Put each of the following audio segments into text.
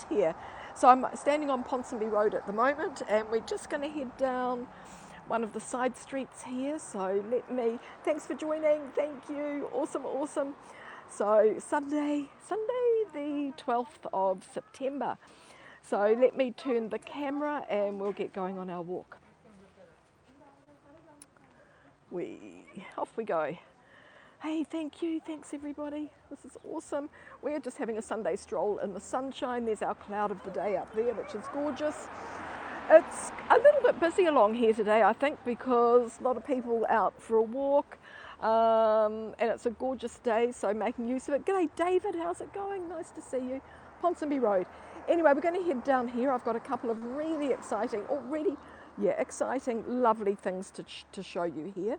streets here. So I'm standing on Ponsonby Road at the moment, and we're just going to head down one of the side streets here. So thanks for joining, thank you, awesome. So Sunday the 12th of September. So let me turn the camera and we'll get going on our walk. Off we go. Hey, thanks everybody. This is awesome. We're just having a Sunday stroll in the sunshine. There's our cloud of the day up there, which is gorgeous. It's a little bit busy along here today, I think, because a lot of people out for a walk, and it's a gorgeous day, so making use of it. G'day David, how's it going? Nice to see you. Ponsonby Road. Anyway, we're going to head down here. I've got a couple of really exciting, lovely things to show you here.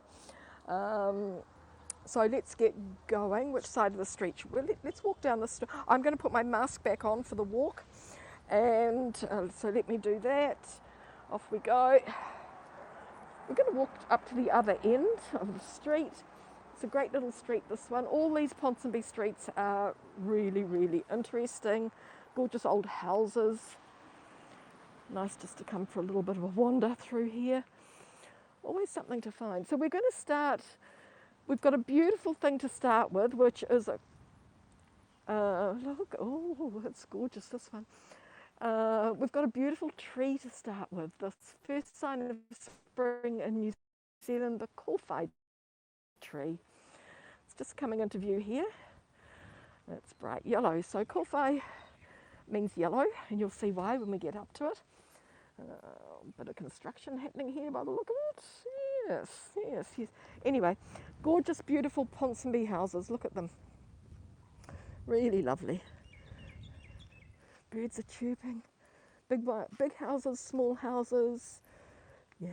So let's get going. Which side of the street? Well, let's walk down the street. I'm going to put my mask back on for the walk, and so let me do that. Off we go. We're going to walk up to the other end of the street. It's a great little street, this one. All these Ponsonby streets are really, really interesting. Gorgeous old houses. Nice just to come for a little bit of a wander through here. Always something to find. So we're going to start. We've got a beautiful thing to start with, which is look, oh, it's gorgeous, this one. We've got a beautiful tree to start with. This first sign of spring in New Zealand, the kowhai tree. It's just coming into view here. It's bright yellow, so kowhai means yellow, and you'll see why when we get up to it. Bit of construction happening here by the look of it. Yes. Anyway, gorgeous, beautiful Ponsonby houses. Look at them. Really lovely. Birds are chirping. Big houses, small houses. Yeah.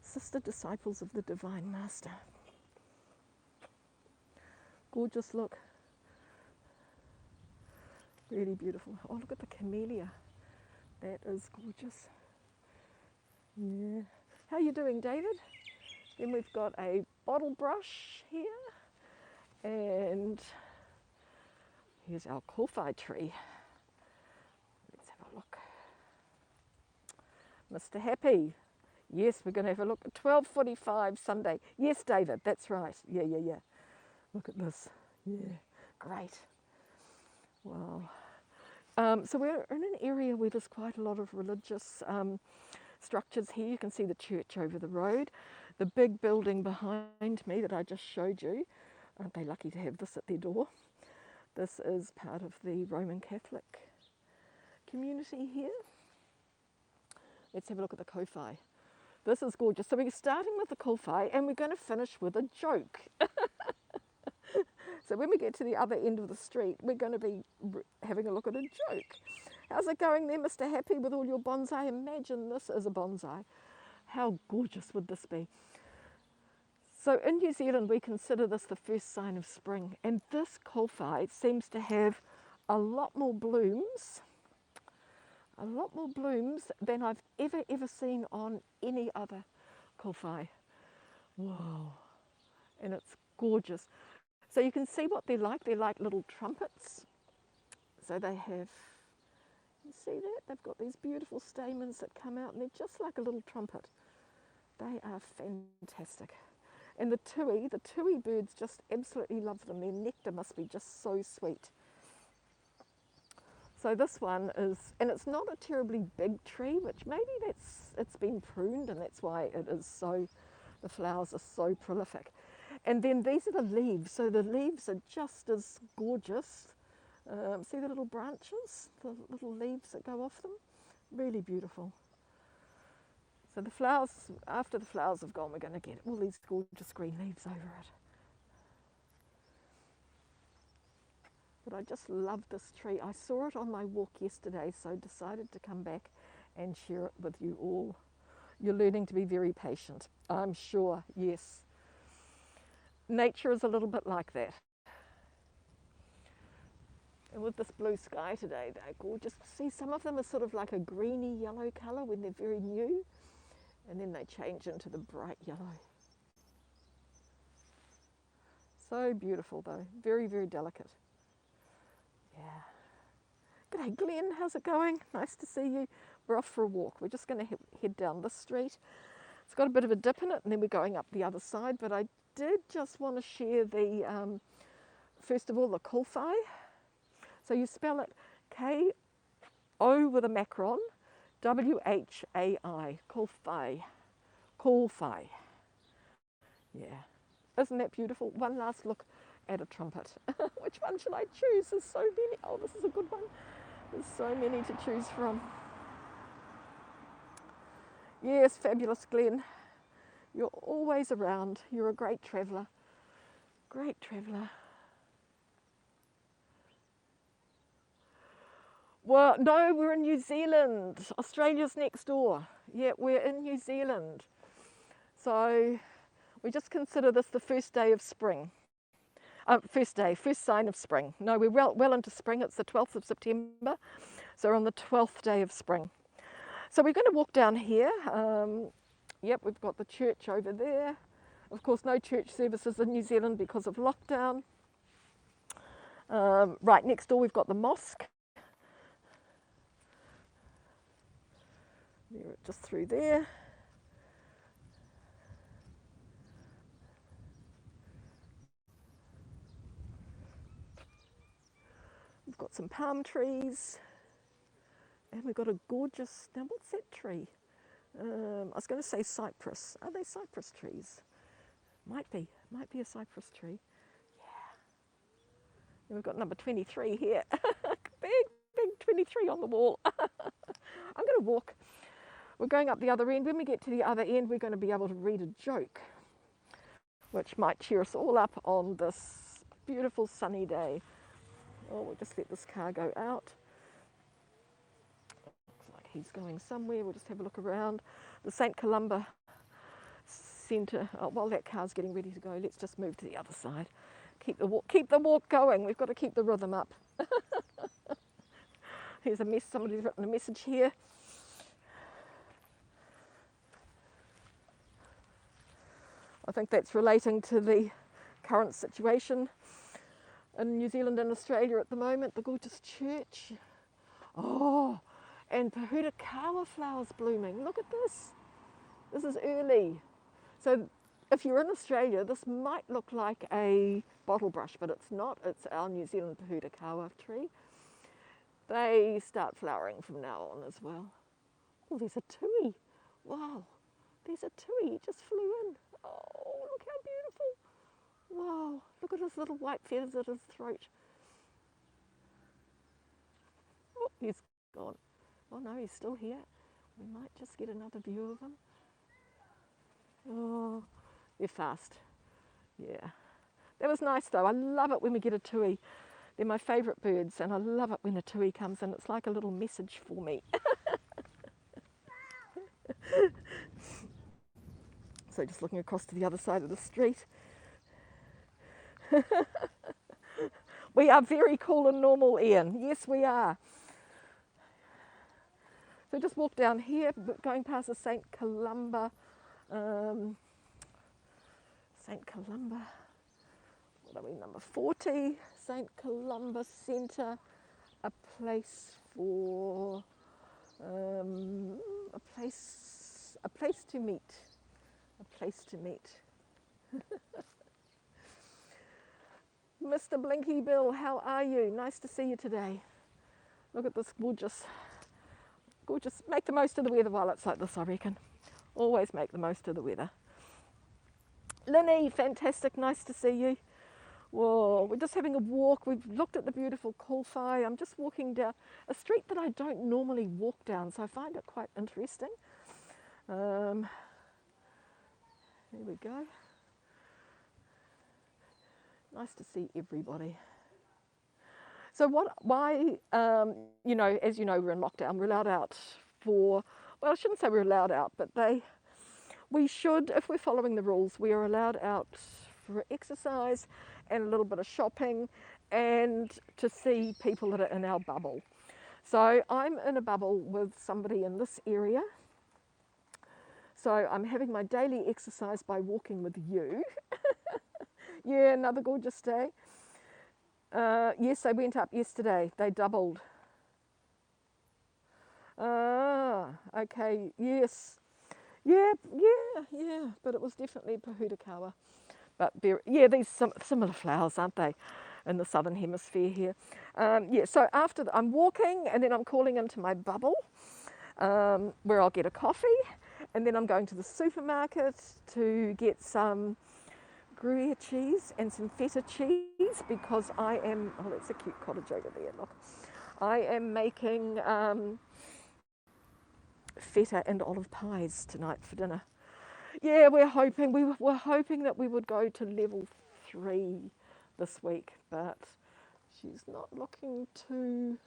Sister disciples of the Divine Master. Gorgeous look. Really beautiful. Oh, look at the camellia. That is gorgeous. Yeah. How are you doing, David? Then we've got a bottle brush here, and here's our kowhai tree. Let's have a look. Mr. Happy. Yes, we're going to have a look at 12:45 Sunday. Yes, David, that's right. Yeah. Look at this. Yeah, great. Wow. So we're in an area where there's quite a lot of religious structures here. You can see the church over the road, the big building behind me that I just showed you. Aren't they lucky to have this at their door? This is part of the Roman Catholic community here. Let's have a look at the kowhai. This is gorgeous. So we're starting with the kowhai and we're going to finish with a joke. So when we get to the other end of the street, we're going to be having a look at a joke. How's it going there, Mr. Happy, with all your bonsai? Imagine this is a bonsai. How gorgeous would this be? So in New Zealand, we consider this the first sign of spring. And this kowhai seems to have a lot more blooms than I've ever seen on any other kowhai. Whoa. And it's gorgeous. So you can see what they're like. They're like little trumpets. So they have, you see that? They've got these beautiful stamens that come out and they're just like a little trumpet. They are fantastic. And the tui birds just absolutely love them. Their nectar must be just so sweet. So this one is, and it's not a terribly big tree, which maybe it's been pruned and that's why it is so, the flowers are so prolific. And then these are the leaves. So the leaves are just as gorgeous. See the little branches, the little leaves that go off them? Really beautiful. So the flowers, after the flowers have gone, we're going to get all these gorgeous green leaves over it. But I just love this tree. I saw it on my walk yesterday, so decided to come back and share it with you all. You're learning to be very patient, I'm sure, yes. Nature is a little bit like that. And with this blue sky today, they're gorgeous. See, some of them are sort of like a greeny yellow colour when they're very new, and then they change into the bright yellow. So beautiful though, very, very delicate. Yeah. G'day Glenn, how's it going? Nice to see you. We're off for a walk. We're just going to head down this street. It's got a bit of a dip in it and then we're going up the other side, but I did just want to share the, first of all, the Kolfai. So you spell it K-O with a macron, W-H-A-I, Kolfai. Kolfai. Yeah. Isn't that beautiful? One last look at a trumpet. Which one should I choose? There's so many. Oh, this is a good one. There's so many to choose from. Yes, fabulous Glenn. You're always around. You're a great traveller. Great traveller. Well, no, we're in New Zealand. Australia's next door. Yeah, we're in New Zealand. So we just consider this the first day of spring. First sign of spring. No, we're well into spring. It's the 12th of September. So we're on the 12th day of spring. So we're going to walk down here. Yep, we've got the church over there. Of course, no church services in New Zealand because of lockdown. Right next door, we've got the mosque. Just through there. We've got some palm trees. And we've got a gorgeous, now what's that tree? I was going to say cypress. Are they cypress trees? Might be a cypress tree. Yeah. And we've got number 23 here. big 23 on the wall. I'm going to walk. We're going up the other end. When we get to the other end, we're going to be able to read a joke, which might cheer us all up on this beautiful sunny day. Oh, we'll just let this car go out. Looks like he's going somewhere. We'll just have a look around. The St. Columba Centre. Oh, while that car's getting ready to go, let's just move to the other side. Keep the walk going. We've got to keep the rhythm up. Here's a mess. Somebody's written a message here. I think that's relating to the current situation in New Zealand and Australia at the moment. The gorgeous church. Oh, and Pahudakawa flowers blooming. Look at this. This is early. So if you're in Australia, this might look like a bottle brush, but it's not. It's our New Zealand Pahudakawa tree. They start flowering from now on as well. Oh, there's a tui. Wow, there's a tui. It just flew in. Oh, look how beautiful. Wow, look at his little white feathers at his throat. Oh, he's gone. Oh no, he's still here. We might just get another view of him. Oh, they're fast. Yeah. That was nice though. I love it when we get a tui. They're my favourite birds and I love it when a tui comes in. It's like a little message for me. So just looking across to the other side of the street. We are very cool and normal, Ian. Yes, we are. So just walk down here, going past the St. Columba. St. Columba. What are we, number 40? St. Columba Centre. A place for a place to meet. A place to meet. Mr. Blinky Bill, how are you? Nice to see you today. Look at this gorgeous, make the most of the weather while it's like this, I reckon. Always make the most of the weather. Linny, fantastic, nice to see you. Whoa, we're just having a walk. We've looked at the beautiful Kolfai. I'm just walking down a street that I don't normally walk down, so I find it quite interesting. There we go. Nice to see everybody. So why, you know, as you know, we're in lockdown. We're allowed out for, well, I shouldn't say we're allowed out, but we should, if we're following the rules, we are allowed out for exercise and a little bit of shopping and to see people that are in our bubble. So I'm in a bubble with somebody in this area. So I'm having my daily exercise by walking with you. Yeah, another gorgeous day. Yes, they went up yesterday. They doubled. Ah, okay, yes. Yeah, yeah, yeah, but it was definitely Pahudakawa. But yeah, these similar flowers, aren't they, in the southern hemisphere here? Yeah, so after I'm walking and then I'm calling into my bubble where I'll get a coffee, and then I'm going to the supermarket to get some Gruyere cheese and some feta cheese because I am, oh, that's a cute cottage over there, look. I am making feta and olive pies tonight for dinner. Yeah, we were hoping that we would go to level 3 this week, but she's not looking to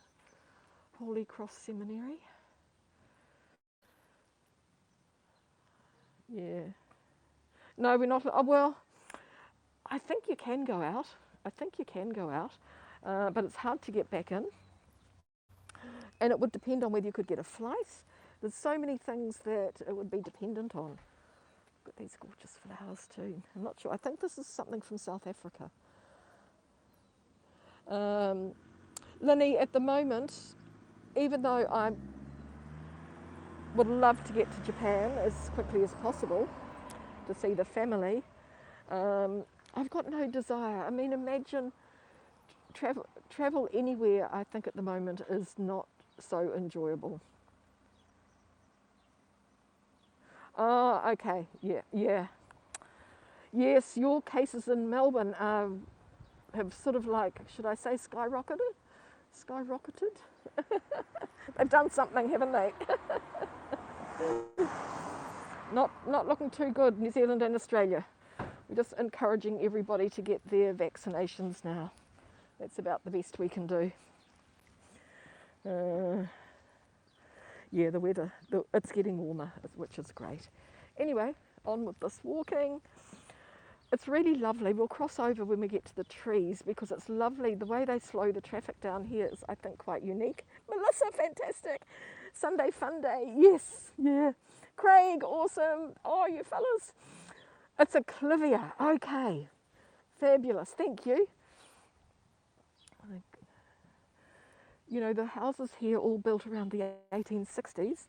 Holy Cross Seminary. Yeah. No, we're not. Oh, well, I think you can go out. I think you can go out, but it's hard to get back in. And it would depend on whether you could get a flight. There's so many things that it would be dependent on. Got these gorgeous flowers too. I'm not sure. I think this is something from South Africa. Linny, at the moment, even though I would love to get to Japan as quickly as possible to see the family, I've got no desire. I mean, imagine travel anywhere. I think at the moment is not so enjoyable. Oh, okay, yeah, yeah. Yes, your cases in Melbourne have sort of like, should I say, skyrocketed? Skyrocketed? They've done something, haven't they? Not looking too good, New Zealand and Australia. We're just encouraging everybody to get their vaccinations now. That's about the best we can do. Yeah, the weather, it's getting warmer, which is great. Anyway, on with this walking. It's really lovely. We'll cross over when we get to the trees because it's lovely. The way they slow the traffic down here is, I think, quite unique. Melissa, fantastic. Sunday fun day. Yes, yeah. Craig, awesome. Oh, you fellas. It's a clivia. Okay. Fabulous. Thank you. You know, the houses here all built around the 1860s,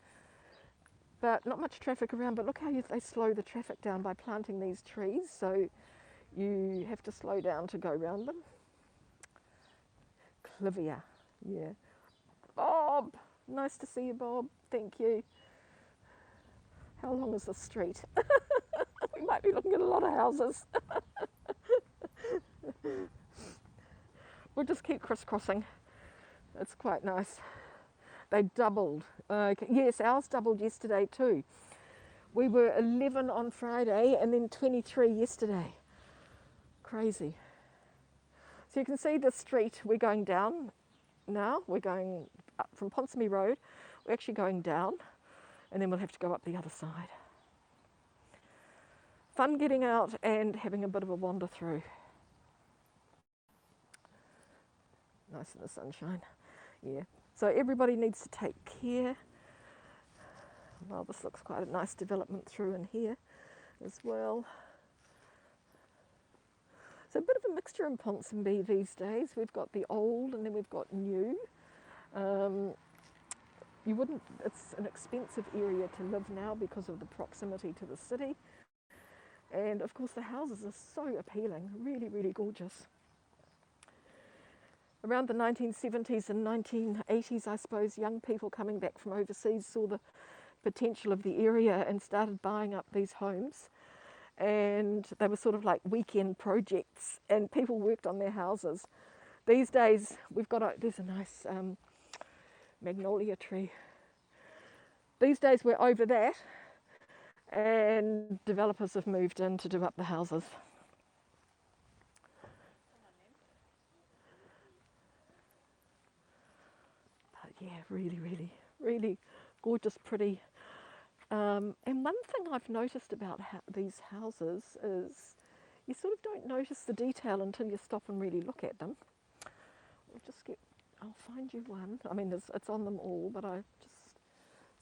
but not much traffic around. But look how they slow the traffic down by planting these trees. So you have to slow down to go around them. Clivia, yeah. Bob, nice to see you, Bob. Thank you. How long is the street? We might be looking at a lot of houses. We'll just keep crisscrossing. It's quite nice. They doubled. Yes, ours doubled yesterday too. We were 11 on Friday and then 23 yesterday. Crazy. So you can see the street we're going down now. We're going up from Ponsonby Road. We're actually going down and then we'll have to go up the other side. Fun getting out and having a bit of a wander through. Nice in the sunshine. Yeah. So everybody needs to take care. Well, this looks quite a nice development through in here as well. So a bit of a mixture in Ponsonby these days. We've got the old and then we've got new. It's an expensive area to live now because of the proximity to the city. And of course the houses are so appealing, really, really gorgeous. Around the 1970s and 1980s, I suppose, young people coming back from overseas saw the potential of the area and started buying up these homes. And they were sort of like weekend projects and people worked on their houses. These days, there's a nice magnolia tree. These days we're over that and developers have moved in to do up the houses. But yeah, really, really, really gorgeous, pretty. And one thing I've noticed about these houses is you sort of don't notice the detail until you stop and really look at them. I'll find you one. I mean, it's on them all, but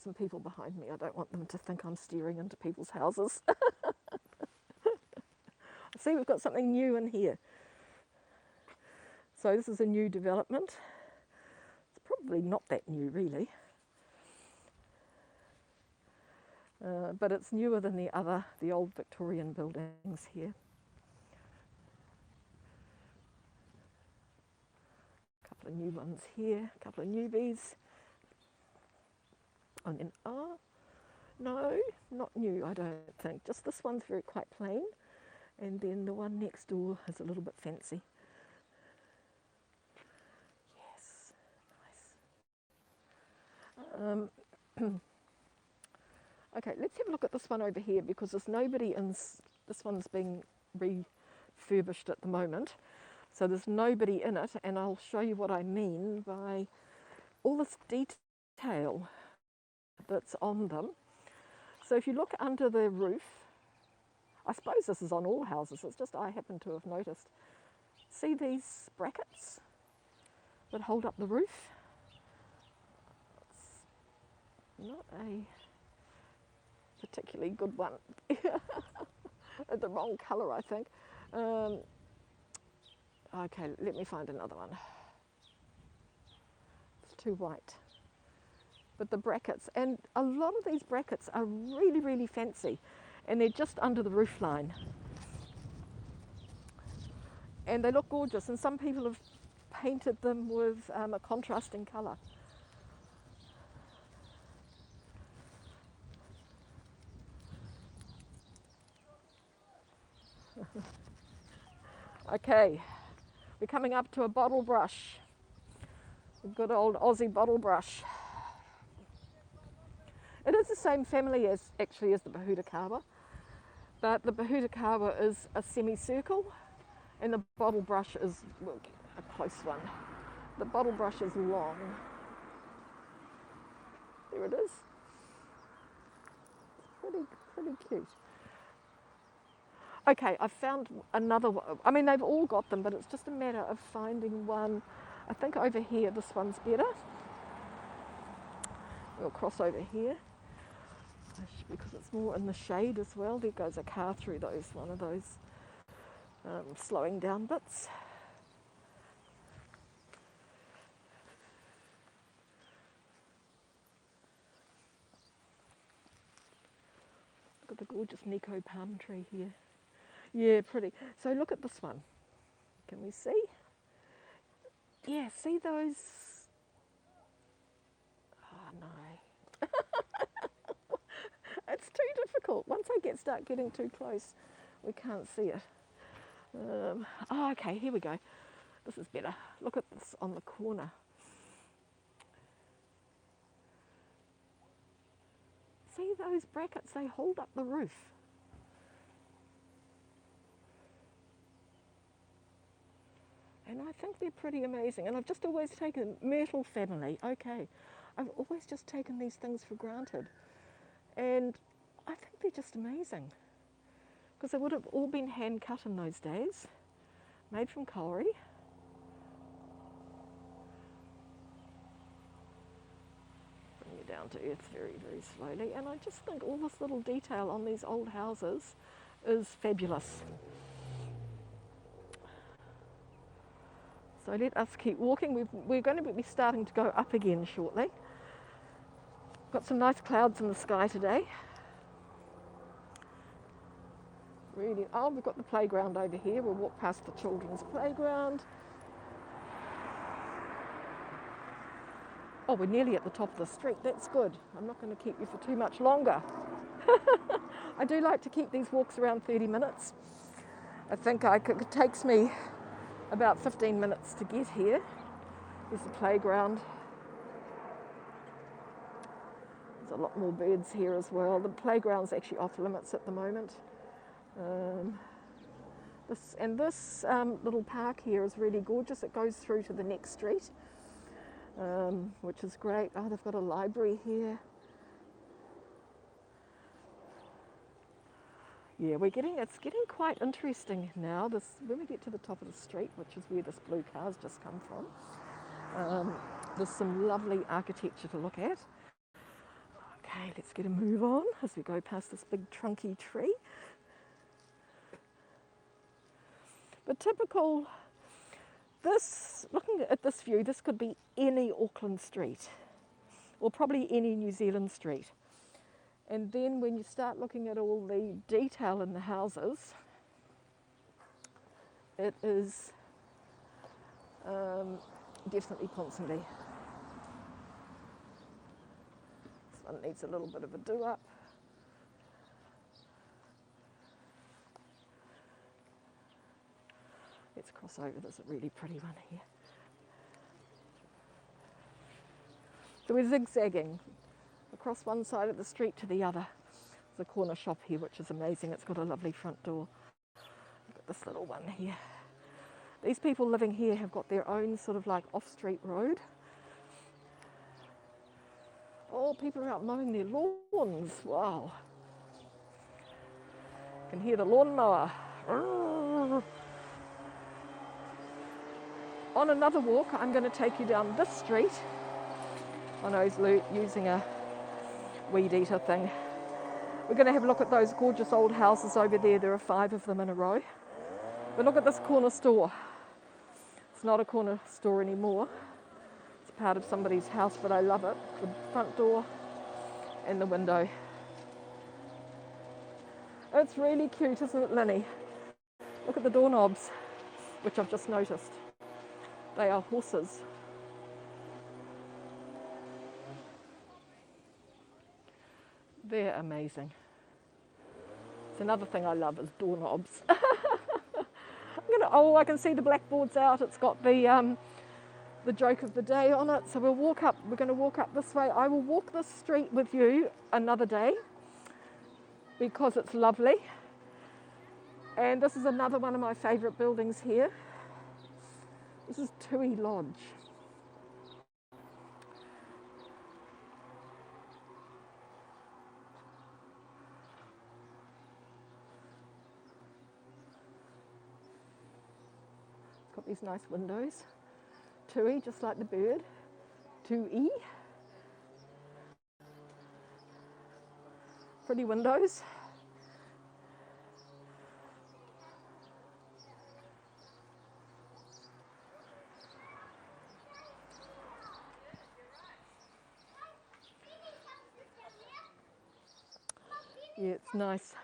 some people behind me. I don't want them to think I'm staring into people's houses. See, we've got something new in here. So this is a new development. It's probably not that new, really. but it's newer than the old Victorian buildings here. A couple of new ones here, a couple of newbies. And then, no, not new, I don't think. Just this one's quite plain. And then the one next door is a little bit fancy. Yes, nice. Okay, let's have a look at this one over here because there's nobody in. This one's being refurbished at the moment. So there's nobody in it, and I'll show you what I mean by all this detail that's on them. So if you look under the roof, I suppose this is on all houses, it's just I happen to have noticed. See these brackets that hold up the roof? It's not a particularly good one. The wrong colour, I think. Okay, let me find another one. It's too white. But the brackets, and a lot of these brackets are really, really fancy, and they're just under the roof line. And they look gorgeous, and some people have painted them with a contrasting colour. Okay, we're coming up to a bottle brush, a good old Aussie bottle brush. It is the same family as the Bahudakawa, but the Bahudakawa is a semicircle and the bottle brush is a close one. The bottle brush is long. There it is. It's pretty cute. Okay, I've found another one. I mean, they've all got them, but it's just a matter of finding one. I think over here, this one's better. We'll cross over here because it's more in the shade as well. There goes a car through one of those slowing down bits. Look at the gorgeous Nico palm tree here. Yeah, pretty. So look at this one. Can we see? Yeah, see those? Oh no. It's too difficult. Once I start getting too close, we can't see it. Oh, okay, here we go. This is better. Look at this on the corner. See those brackets? They hold up the roof. And I think they're pretty amazing. And I've just always taken Myrtle family. Okay, I've always just taken these things for granted. And I think they're just amazing. Because they would have all been hand cut in those days. Made from kauri. Bring you down to earth very, very slowly. And I just think all this little detail on these old houses is fabulous. So let us keep walking. We're going to be starting to go up again shortly. Got some nice clouds in the sky today. Really, oh, we've got the playground over here. We'll walk past the children's playground. Oh, we're nearly at the top of the street. That's good. I'm not going to keep you for too much longer. I do like to keep these walks around 30 minutes. I think it takes me about 15 minutes to get here. There's the playground. There's a lot more birds here as well. The playground's actually off limits at the moment. This little park here is really gorgeous. It goes through to the next street, which is great. Oh, they've got a library here. Yeah, it's getting quite interesting now. When we get to the top of the street, which is where this blue car's just come from, there's some lovely architecture to look at. Okay, let's get a move on as we go past this big trunky tree. But typical, looking at this view, this could be any Auckland street, or probably any New Zealand street. And then when you start looking at all the detail in the houses, it is definitely Ponsonby. This one needs a little bit of a do-up. Let's cross over, there's a really pretty one here. So we're zigzagging across one side of the street to the other. There's a corner shop here, which is amazing. It's got a lovely front door. Look at this little one here. These people living here have got their own sort of like off-street road. Oh, people are out mowing their lawns. Wow. You can hear the lawnmower. On another walk, I'm going to take you down this street. I know he's using a weed eater thing. We're going to have a look at those gorgeous old houses over there. There are 5 of them in a row. But look at this corner store. It's not a corner store anymore. It's part of somebody's house, but I love it. The front door and the window. It's really cute, isn't it, Linny? Look at the doorknobs, which I've just noticed. They are horses. They're amazing. It's another thing I love is doorknobs. I can see the blackboard's out. It's got the joke of the day on it. So we'll walk up. We're going to walk up this way. I will walk this street with you another day because it's lovely. And this is another one of my favourite buildings here. This is Tui Lodge. Got these nice windows. Tui, just like the bird. Tui. Pretty windows. Yeah, it's nice.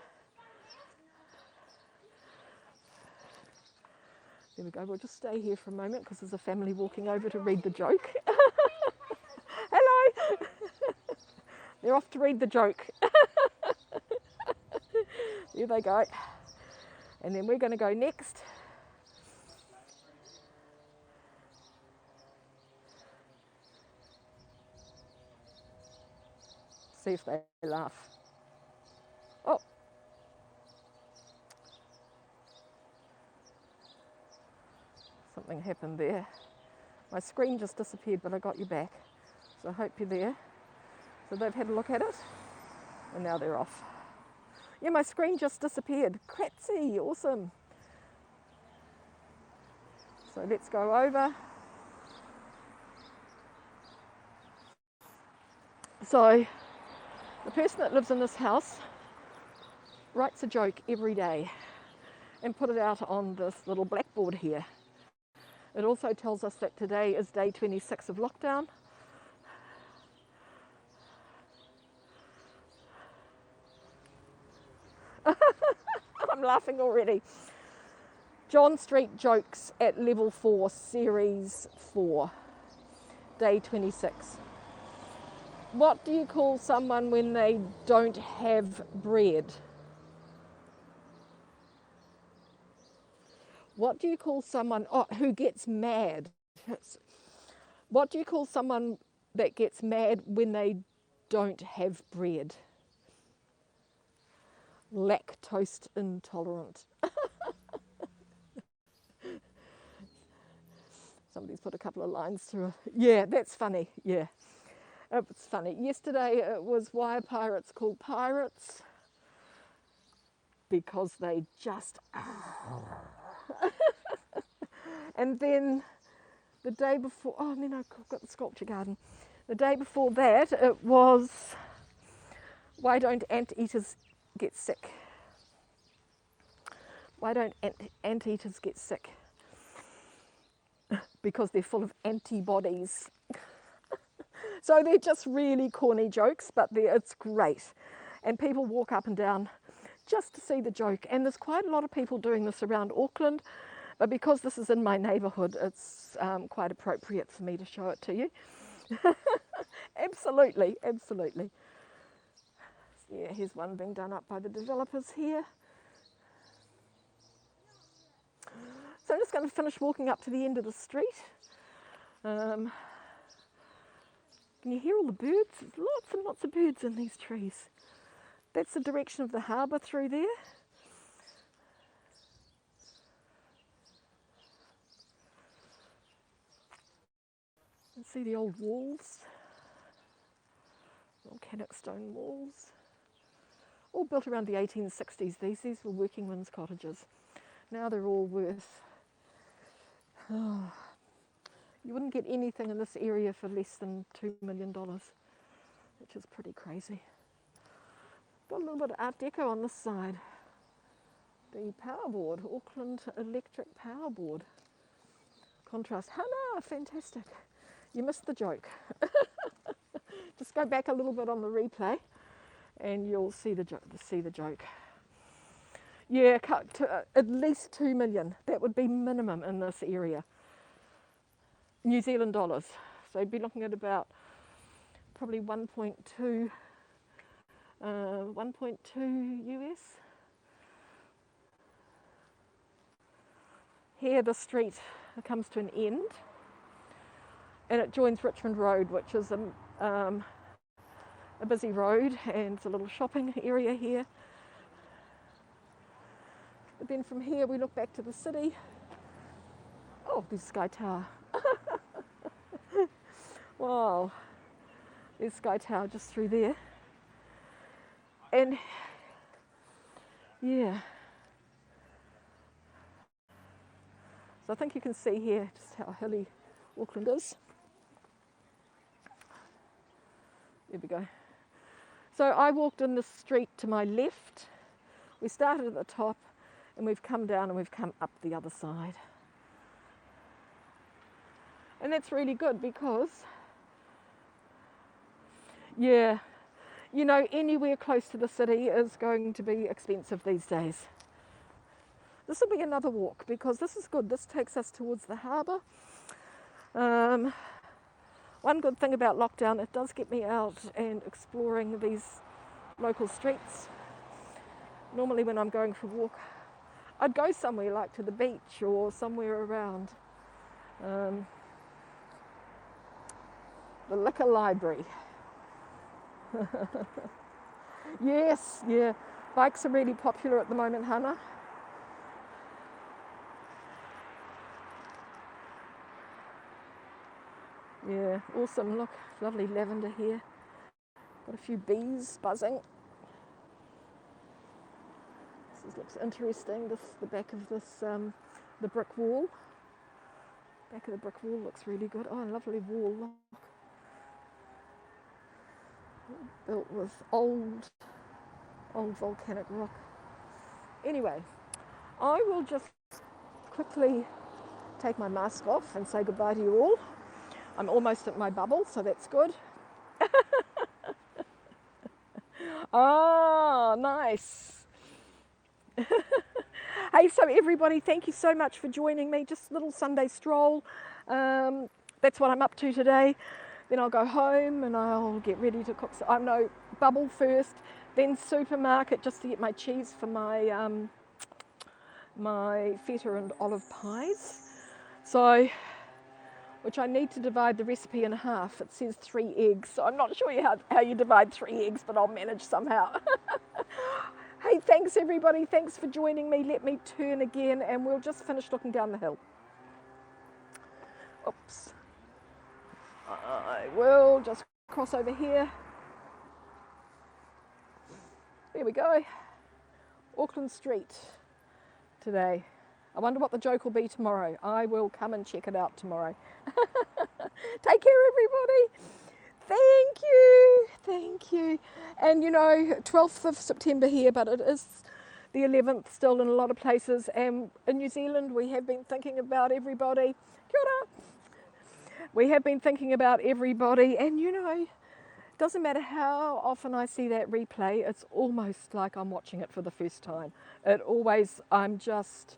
There we go, we'll just stay here for a moment because there's a family walking over to read the joke. Hello! They're off to read the joke. There they go. And then we're going to go next. See if they laugh. Oh! Something happened there. My screen just disappeared, but I got you back. So I hope you're there. So they've had a look at it, and now they're off. Yeah, my screen just disappeared. Cratsy, awesome. So let's go over. So the person that lives in this house writes a joke every day and put it out on this little blackboard here. It also tells us that today is day 26 of lockdown. I'm laughing already. John Street jokes at level 4, series 4, day 26. What do you call someone when they don't have bread? What do you call someone who gets mad? What do you call someone that gets mad when they don't have bread? Lactose intolerant. Somebody's put a couple of lines through. Yeah, that's funny. Yeah, it's funny. Yesterday it was why are pirates called pirates? Because they just are. And then the day before, oh, and then I've got the sculpture garden. The day before that, it was, why don't anteaters get sick? Why don't anteaters get sick? Because they're full of antibodies. So they're just really corny jokes, but it's great. and people walk up and down just to see the joke. And there's quite a lot of people doing this around Auckland, but because this is in my neighbourhood, it's quite appropriate for me to show it to you. Absolutely, absolutely. Yeah, here's one being done up by the developers here. So I'm just going to finish walking up to the end of the street. Can you hear all the birds? There's lots and lots of birds in these trees. That's the direction of the harbour through there. You can see the old walls, volcanic stone walls, all built around the 1860s. These were working men's cottages. Now they're all worth, you wouldn't get anything in this area for less than $2 million, which is pretty crazy. Got a little bit of Art Deco on this side. The power board, Auckland Electric Power Board. Contrast. Hannah, fantastic. You missed the joke. Just go back a little bit on the replay and you'll see the joke. Yeah, cut to, at least 2 million. That would be minimum in this area. New Zealand dollars. So you'd be looking at about probably 1.2 US. Here the street comes to an end and it joins Richmond Road, which is a busy road, and it's a little shopping area here. But then from here we look back to the city. Oh, there's Sky Tower. Wow, there's Sky Tower just through there. And yeah, so I think you can see here just how hilly Auckland is. There we go. So I walked in the street to my left. We started at the top and we've come down and we've come up the other side. And that's really good because, yeah, you know, anywhere close to the city is going to be expensive these days. This will be another walk because this is good. This takes us towards the harbour. One good thing about lockdown, it does get me out and exploring these local streets. Normally when I'm going for a walk, I'd go somewhere like to the beach or somewhere around the liquor library. Yes, yeah. Bikes are really popular at the moment, Hannah. Yeah, awesome. Look, lovely lavender here. Got a few bees buzzing. This looks interesting. This the back of this the brick wall. Back of the brick wall looks really good. Oh, lovely wall. Look. Built with old volcanic rock. Anyway, I will just quickly take my mask off and say goodbye to you all. I'm almost at my bubble, so that's good. Oh, nice. Hey, so everybody, thank you so much for joining me. Just a little Sunday stroll. That's what I'm up to today. Then I'll go home and I'll get ready to cook. So, no, bubble first, then supermarket just to get my cheese for my my feta and olive pies. So, which I need to divide the recipe in half. It says 3 eggs, so I'm not sure how you divide 3 eggs, but I'll manage somehow. Hey, thanks everybody. Thanks for joining me. Let me turn again and we'll just finish looking down the hill. Oops. I will just cross over here. There we go. Auckland Street today. I wonder what the joke will be tomorrow. I will come and check it out tomorrow. Take care, everybody. Thank you. Thank you. And you know, 12th of September here, but it is the 11th still in a lot of places. And in New Zealand, we have been thinking about everybody. Kia ora. We have been thinking about everybody. And you know, Doesn't matter how often I see that replay, it's almost like I'm watching it for the first time. I'm just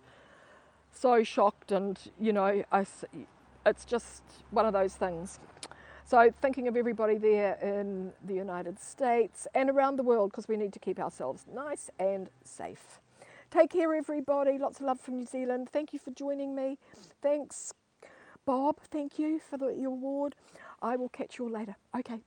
so shocked, and it's just one of those things. So thinking of everybody there in the United States and around the world, because we need to keep ourselves nice and safe. Take care, everybody. Lots of love from New Zealand. Thank you for joining me. Thanks, Bob. Thank you for your award. I will catch you all later. Okay.